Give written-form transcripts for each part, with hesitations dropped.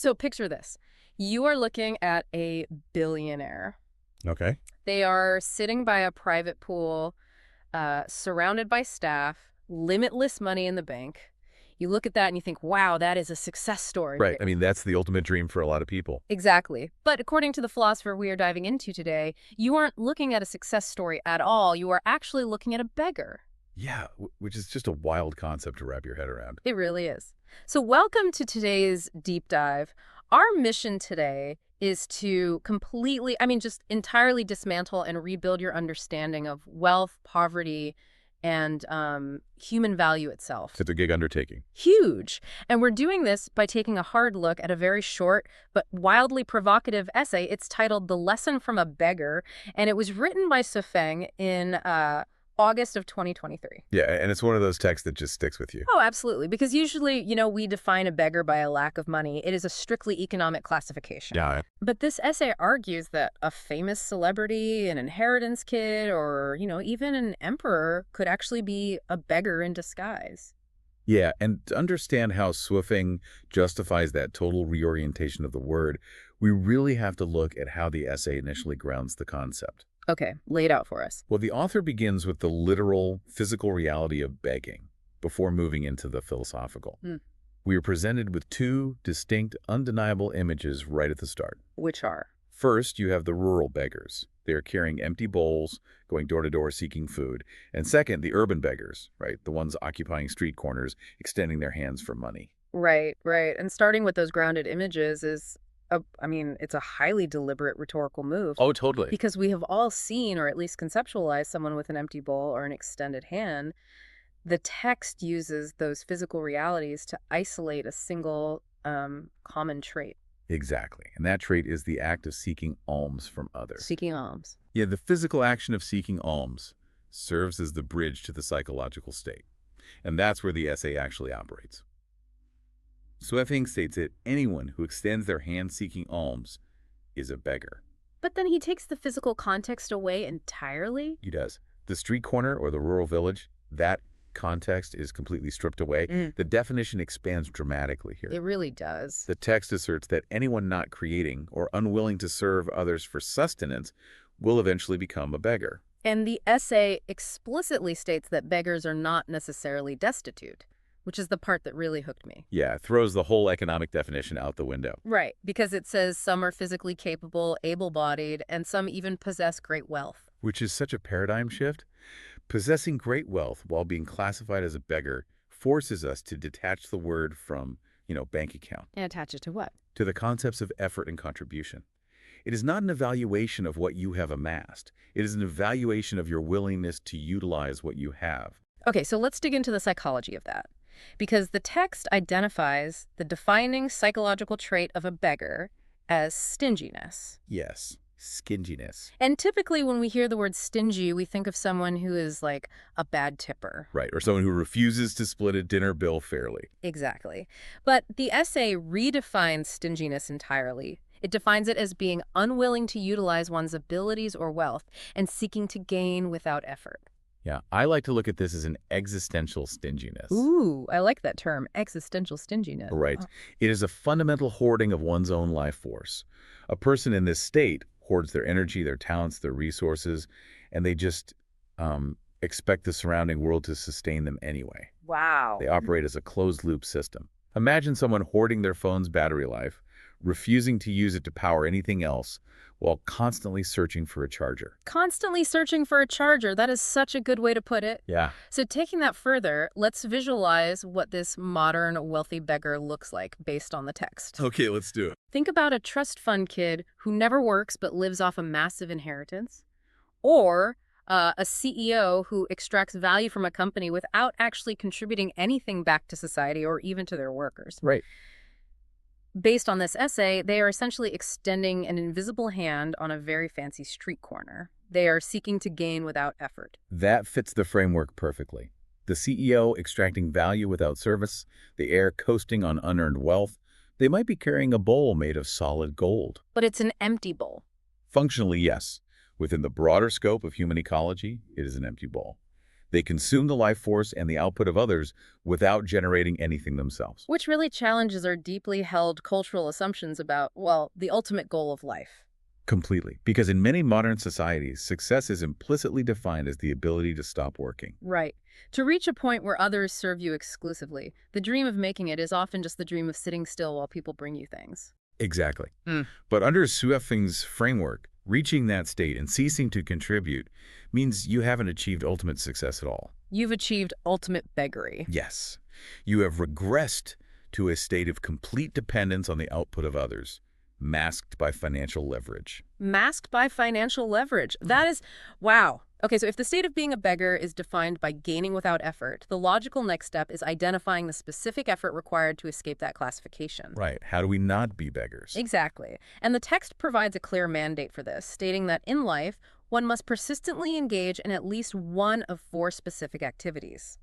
So picture this. You are looking at a billionaire. Okay. They are sitting by a private pool, surrounded by staff, limitless money in the bank. You look at that and you think, wow, that is a success story. Right. I mean, that's the ultimate dream for a lot of people. Exactly. But according to the philosopher we are diving into today, you aren't looking at a success story at all. You are actually looking at a beggar. Yeah, which is just a wild concept to wrap your head around. It really is. So welcome to today's deep dive. Our mission today is to completely, just entirely dismantle and rebuild your understanding of wealth, poverty, and human value itself. It's a gig undertaking. Huge. And we're doing this by taking a hard look at a very short but wildly provocative essay. It's titled The Lesson from a Beggar, and it was written by Sufeng in August of 2023. Yeah, and it's one of those texts that just sticks with you. Oh, absolutely. Because usually, we define a beggar by a lack of money. It is a strictly economic classification. Yeah. But this essay argues that a famous celebrity, an inheritance kid, or, even an emperor could actually be a beggar in disguise. Yeah, and to understand how Swiffing justifies that total reorientation of the word, we really have to look at how the essay initially grounds the concept. Okay, lay it out for us. Well, the author begins with the literal, physical reality of begging before moving into the philosophical. We are presented with two distinct, undeniable images right at the start. Which are? First, you have the rural beggars. They are carrying empty bowls, going door to door seeking food. And second, the urban beggars, right? The ones occupying street corners, extending their hands for money. Right, right. And starting with those grounded images is, it's a highly deliberate rhetorical move. Oh, totally. Because we have all seen, or at least conceptualized, someone with an empty bowl or an extended hand. The text uses those physical realities to isolate a single common trait. Exactly. And that trait is the act of seeking alms from others. Seeking alms. Yeah, the physical action of seeking alms serves as the bridge to the psychological state. And that's where the essay actually operates. Swiffing states that anyone who extends their hand seeking alms is a beggar. But then he takes the physical context away entirely? He does. The street corner or the rural village, that context is completely stripped away. The definition expands dramatically here. It really does. The text asserts that anyone not creating or unwilling to serve others for sustenance will eventually become a beggar. And the essay explicitly states that beggars are not necessarily destitute, which is the part that really hooked me. Yeah, it throws the whole economic definition out the window. Right, because it says some are physically capable, able-bodied, and some even possess great wealth. Which is such a paradigm shift. Possessing great wealth while being classified as a beggar forces us to detach the word from, bank account. And attach it to what? To the concepts of effort and contribution. It is not an evaluation of what you have amassed. It is an evaluation of your willingness to utilize what you have. Okay, so let's dig into the psychology of that. Because the text identifies the defining psychological trait of a beggar as stinginess. Yes, stinginess. And typically when we hear the word stingy, we think of someone who is like a bad tipper. Right, or someone who refuses to split a dinner bill fairly. Exactly. But the essay redefines stinginess entirely. It defines it as being unwilling to utilize one's abilities or wealth and seeking to gain without effort. Yeah, I like to look at this as an existential stinginess. Ooh, I like that term, existential stinginess. Right. It is a fundamental hoarding of one's own life force. A person in this state hoards their energy, their talents, their resources, and they just expect the surrounding world to sustain them anyway. Wow. They operate as a closed-loop system. Imagine someone hoarding their phone's battery life, refusing to use it to power anything else, while constantly searching for a charger. Constantly searching for a charger. That is such a good way to put it. Yeah. So taking that further, let's visualize what this modern wealthy beggar looks like based on the text. Okay, let's do it. Think about a trust fund kid who never works but lives off a massive inheritance. Or a CEO who extracts value from a company without actually contributing anything back to society or even to their workers. Right. Based on this essay, they are essentially extending an invisible hand on a very fancy street corner. They are seeking to gain without effort. That fits the framework perfectly. The CEO extracting value without service, the heir coasting on unearned wealth. They might be carrying a bowl made of solid gold. But it's an empty bowl. Functionally, yes. Within the broader scope of human ecology, it is an empty bowl. They consume the life force and the output of others without generating anything themselves. Which really challenges our deeply held cultural assumptions about, well, the ultimate goal of life. Completely. Because in many modern societies, success is implicitly defined as the ability to stop working. Right. To reach a point where others serve you exclusively, the dream of making it is often just the dream of sitting still while people bring you things. Exactly. Mm. But under Suefeng's framework, reaching that state and ceasing to contribute means you haven't achieved ultimate success at all. You've achieved ultimate beggary. Yes. You have regressed to a state of complete dependence on the output of others, masked by financial leverage. Masked by financial leverage. That is, wow. Okay, so if the state of being a beggar is defined by gaining without effort, the logical next step is identifying the specific effort required to escape that classification. Right. How do we not be beggars? Exactly. And the text provides a clear mandate for this, stating that in life, one must persistently engage in at least one of four specific activities.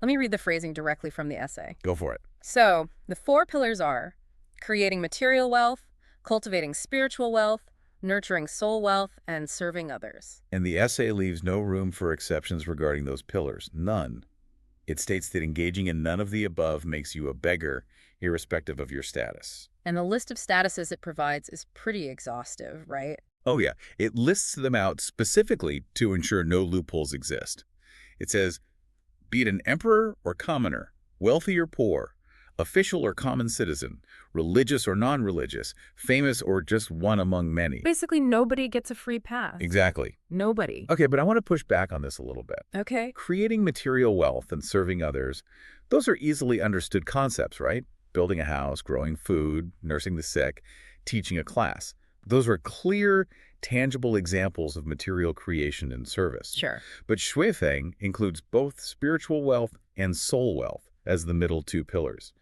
Let me read the phrasing directly from the essay. Go for it. So, the four pillars are creating material wealth, cultivating spiritual wealth, nurturing soul wealth, and serving others. And the essay leaves no room for exceptions regarding those pillars. None. It states that engaging in none of the above makes you a beggar, irrespective of your status. And the list of statuses it provides is pretty exhaustive, right? Oh yeah, it lists them out specifically to ensure no loopholes exist. It says, be it an emperor or commoner, wealthy or poor, official or common citizen, religious or non-religious, famous or just one among many. Basically, nobody gets a free pass. Exactly. Nobody. Okay, but I want to push back on this a little bit. Okay. Creating material wealth and serving others, those are easily understood concepts, right? Building a house, growing food, nursing the sick, teaching a class. Those are clear, tangible examples of material creation and service. Sure. But Shuifeng includes both spiritual wealth and soul wealth as the middle two pillars.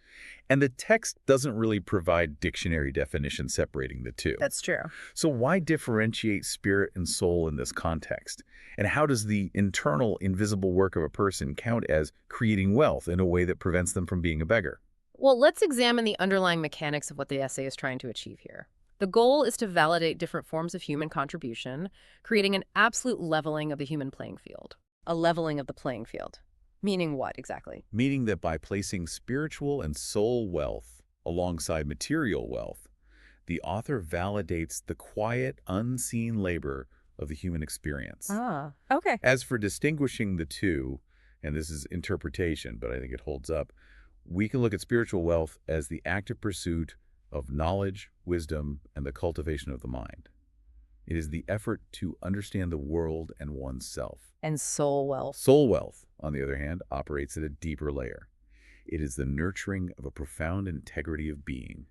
And the text doesn't really provide dictionary definitions separating the two. That's true. So why differentiate spirit and soul in this context? And how does the internal, invisible work of a person count as creating wealth in a way that prevents them from being a beggar? Well, let's examine the underlying mechanics of what the essay is trying to achieve here. The goal is to validate different forms of human contribution, creating an absolute leveling of the human playing field. A leveling of the playing field. Meaning what exactly? Meaning that by placing spiritual and soul wealth alongside material wealth, the author validates the quiet, unseen labor of the human experience. Ah, okay. As for distinguishing the two, and this is interpretation, but I think it holds up, we can look at spiritual wealth as the active pursuit of knowledge, wisdom, and the cultivation of the mind. It is the effort to understand the world and oneself. And soul wealth. Soul wealth, on the other hand, operates at a deeper layer. It is the nurturing of a profound integrity of being,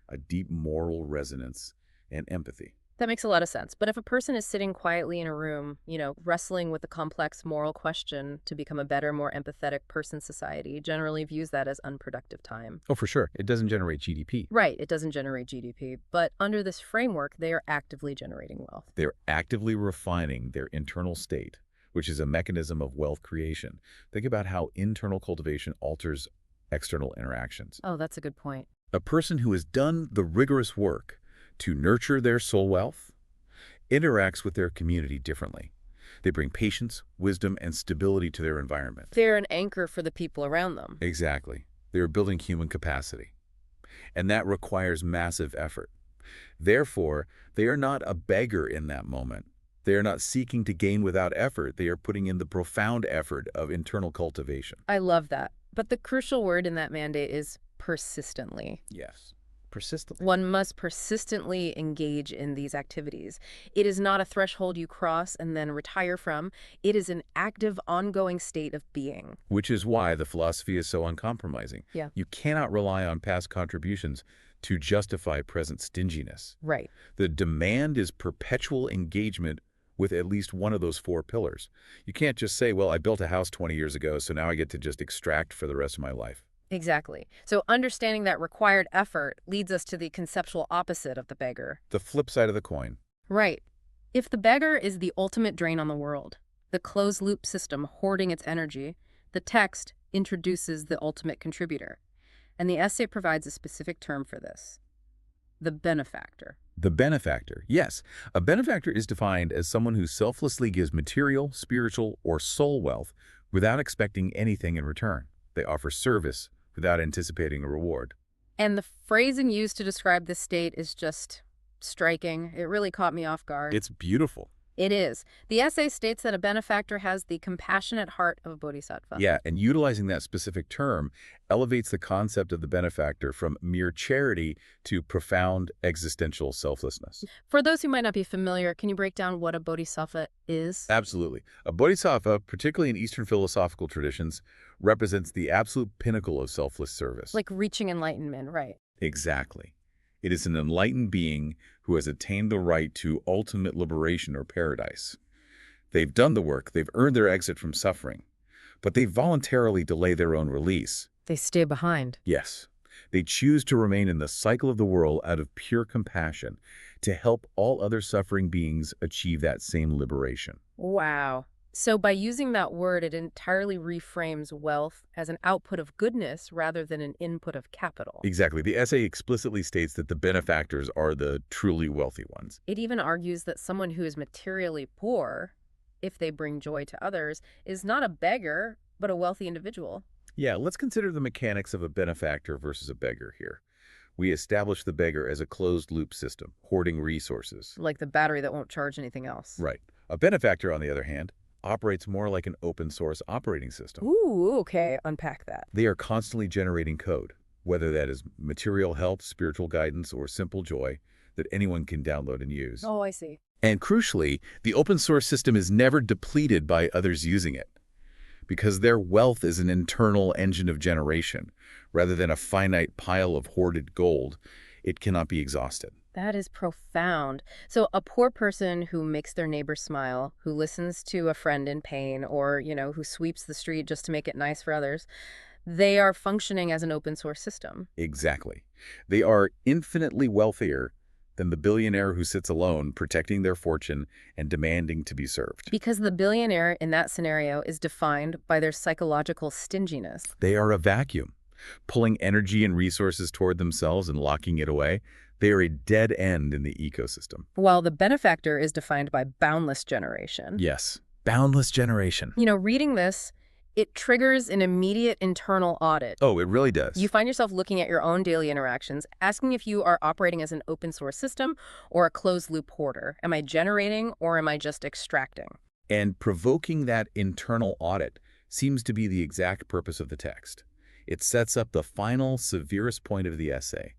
a deep moral resonance, and empathy. That makes a lot of sense. But if a person is sitting quietly in a room, wrestling with a complex moral question to become a better, more empathetic person, society generally views that as unproductive time. Oh, for sure. It doesn't generate GDP. Right, it doesn't generate GDP. But under this framework, they are actively generating wealth. They're actively refining their internal state, which is a mechanism of wealth creation. Think about how internal cultivation alters external interactions. Oh, that's a good point. A person who has done the rigorous work to nurture their soul wealth interacts with their community differently. They bring patience, wisdom, and stability to their environment. They're an anchor for the people around them. Exactly. They are building human capacity. And that requires massive effort. Therefore, they are not a beggar in that moment. They are not seeking to gain without effort. They are putting in the profound effort of internal cultivation. I love that. But the crucial word in that mandate is persistently. Yes. Persistently. One must persistently engage in these activities. It is not a threshold you cross and then retire from. It is an active, ongoing state of being. Which is why the philosophy is so uncompromising. Yeah. You cannot rely on past contributions to justify present stinginess. Right. The demand is perpetual engagement with at least one of those four pillars. You can't just say, well, I built a house 20 years ago, so now I get to just extract for the rest of my life. Exactly. So understanding that required effort leads us to the conceptual opposite of the beggar. The flip side of the coin. Right. If the beggar is the ultimate drain on the world, the closed-loop system hoarding its energy, the text introduces the ultimate contributor. And the essay provides a specific term for this. The benefactor. The benefactor. Yes, a benefactor is defined as someone who selflessly gives material, spiritual, or soul wealth without expecting anything in return. They offer service without anticipating a reward. And the phrasing used to describe this state is just striking. It really caught me off guard. It's beautiful. It is. The essay states that a benefactor has the compassionate heart of a bodhisattva. Yeah, and utilizing that specific term elevates the concept of the benefactor from mere charity to profound existential selflessness. For those who might not be familiar, can you break down what a bodhisattva is? Absolutely. A bodhisattva, particularly in Eastern philosophical traditions, represents the absolute pinnacle of selfless service. Like reaching enlightenment, right? Exactly. It is an enlightened being who has attained the right to ultimate liberation or paradise. They've done the work, they've earned their exit from suffering, but they voluntarily delay their own release. They stay behind. Yes, they choose to remain in the cycle of the world out of pure compassion to help all other suffering beings achieve that same liberation. Wow. So by using that word, it entirely reframes wealth as an output of goodness rather than an input of capital. Exactly. The essay explicitly states that the benefactors are the truly wealthy ones. It even argues that someone who is materially poor, if they bring joy to others, is not a beggar, but a wealthy individual. Yeah, let's consider the mechanics of a benefactor versus a beggar here. We establish the beggar as a closed-loop system, hoarding resources. Like the battery that won't charge anything else. Right. A benefactor, on the other hand, operates more like an open-source operating system. Ooh, okay. Unpack that. They are constantly generating code, whether that is material help, spiritual guidance, or simple joy that anyone can download and use. Oh, I see. And crucially, the open-source system is never depleted by others using it, because their wealth is an internal engine of generation. Rather than a finite pile of hoarded gold, it cannot be exhausted. That is profound. So a poor person who makes their neighbor smile, who listens to a friend in pain, or, who sweeps the street just to make it nice for others, they are functioning as an open source system. Exactly. They are infinitely wealthier than the billionaire who sits alone, protecting their fortune and demanding to be served. Because the billionaire in that scenario is defined by their psychological stinginess. They are a vacuum, pulling energy and resources toward themselves and locking it away. They are a dead end in the ecosystem. While the benefactor is defined by boundless generation. Yes, boundless generation. Reading this, it triggers an immediate internal audit. Oh, it really does. You find yourself looking at your own daily interactions, asking if you are operating as an open source system or a closed loop hoarder. Am I generating or am I just extracting? And provoking that internal audit seems to be the exact purpose of the text. It sets up the final, severest point of the essay.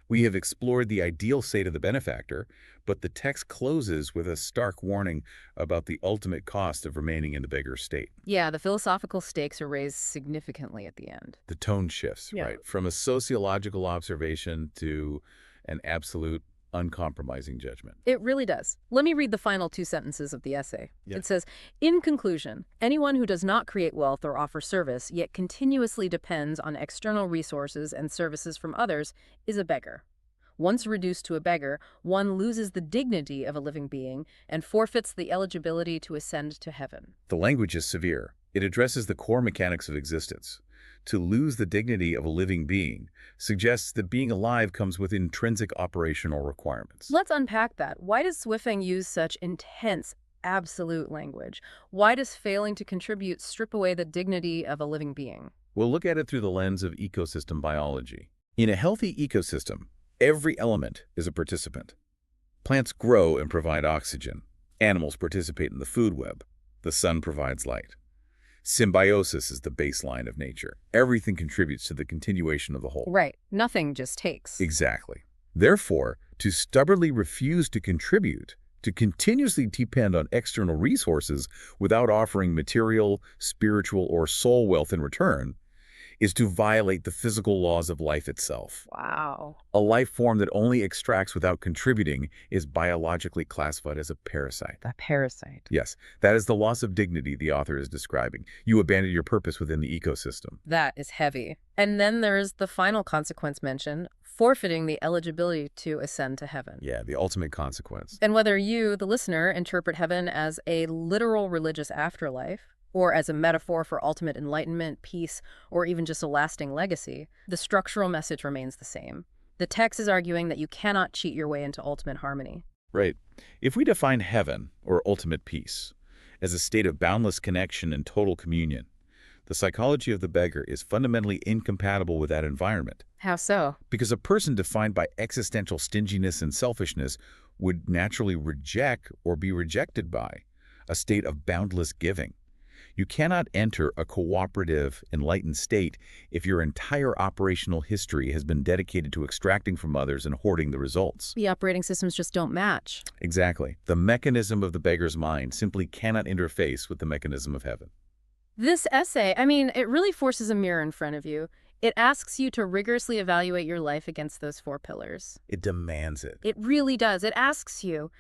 We have explored the ideal state of the benefactor, but the text closes with a stark warning about the ultimate cost of remaining in the beggar state. Yeah, the philosophical stakes are raised significantly at the end. The tone shifts, right? From a sociological observation to an absolute uncompromising judgment. It really does. Let me read the final two sentences of the essay. Yeah. It says, in conclusion, anyone who does not create wealth or offer service, yet continuously depends on external resources and services from others, is a beggar. Once reduced to a beggar, one loses the dignity of a living being and forfeits the eligibility to ascend to heaven. The language is severe. It addresses the core mechanics of existence. To lose the dignity of a living being suggests that being alive comes with intrinsic operational requirements. Let's unpack that. Why does Swifeng use such intense, absolute language? Why does failing to contribute strip away the dignity of a living being? We'll look at it through the lens of ecosystem biology. In a healthy ecosystem, every element is a participant. Plants grow and provide oxygen. Animals participate in the food web. The sun provides light. Symbiosis is the baseline of nature. Everything contributes to the continuation of the whole. Right. Nothing just takes. Exactly. Therefore, to stubbornly refuse to contribute, to continuously depend on external resources without offering material, spiritual, or soul wealth in return, is to violate the physical laws of life itself. Wow. A life form that only extracts without contributing is biologically classified as a parasite. A parasite. Yes, that is the loss of dignity the author is describing. You abandon your purpose within the ecosystem. That is heavy. And then there's the final consequence mentioned, forfeiting the eligibility to ascend to heaven. Yeah, the ultimate consequence. And whether you, the listener, interpret heaven as a literal religious afterlife, or as a metaphor for ultimate enlightenment, peace, or even just a lasting legacy, the structural message remains the same. The text is arguing that you cannot cheat your way into ultimate harmony. Right. If we define heaven, or ultimate peace, as a state of boundless connection and total communion, The psychology of the beggar is fundamentally incompatible with that environment, How so? because a person defined by existential stinginess and selfishness would naturally reject or be rejected by a state of boundless giving. You cannot enter a cooperative, enlightened state if your entire operational history has been dedicated to extracting from others and hoarding the results. The operating systems just don't match. Exactly. The mechanism of the beggar's mind simply cannot interface with the mechanism of heaven. This essay, it really forces a mirror in front of you. It asks you to rigorously evaluate your life against those four pillars. It demands it. It really does. It asks you,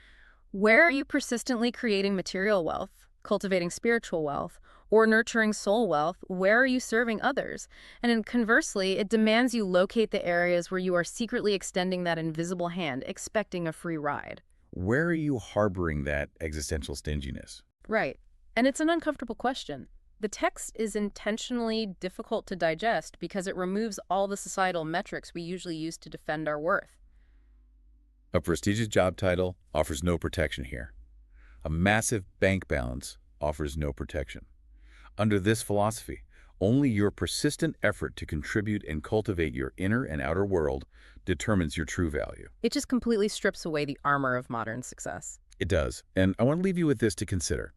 where are you persistently creating material wealth, cultivating spiritual wealth, or nurturing soul wealth? Where are you serving others? And then conversely, it demands you locate the areas where you are secretly extending that invisible hand, expecting a free ride. Where are you harboring that existential stinginess? Right. And it's an uncomfortable question. The text is intentionally difficult to digest because it removes all the societal metrics we usually use to defend our worth. A prestigious job title offers no protection here. A massive bank balance offers no protection. Under this philosophy, only your persistent effort to contribute and cultivate your inner and outer world determines your true value. It just completely strips away the armor of modern success. It does. And I want to leave you with this to consider.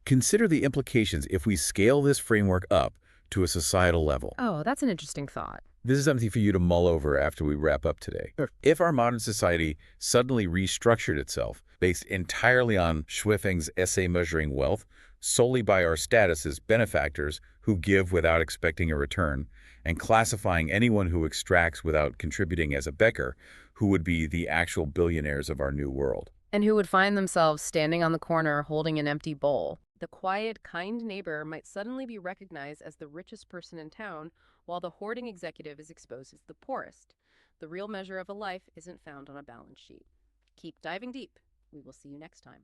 Consider the implications if we scale this framework up to a societal level. Oh, that's an interesting thought. This is something for you to mull over after we wrap up today. Sure. If our modern society suddenly restructured itself based entirely on Schweffing's essay measuring wealth solely by our status as benefactors who give without expecting a return, and classifying anyone who extracts without contributing as a beggar, who would be the actual billionaires of our new world. And who would find themselves standing on the corner holding an empty bowl. The quiet, kind neighbor might suddenly be recognized as the richest person in town, while the hoarding executive is exposed as the poorest. The real measure of a life isn't found on a balance sheet. Keep diving deep. We will see you next time.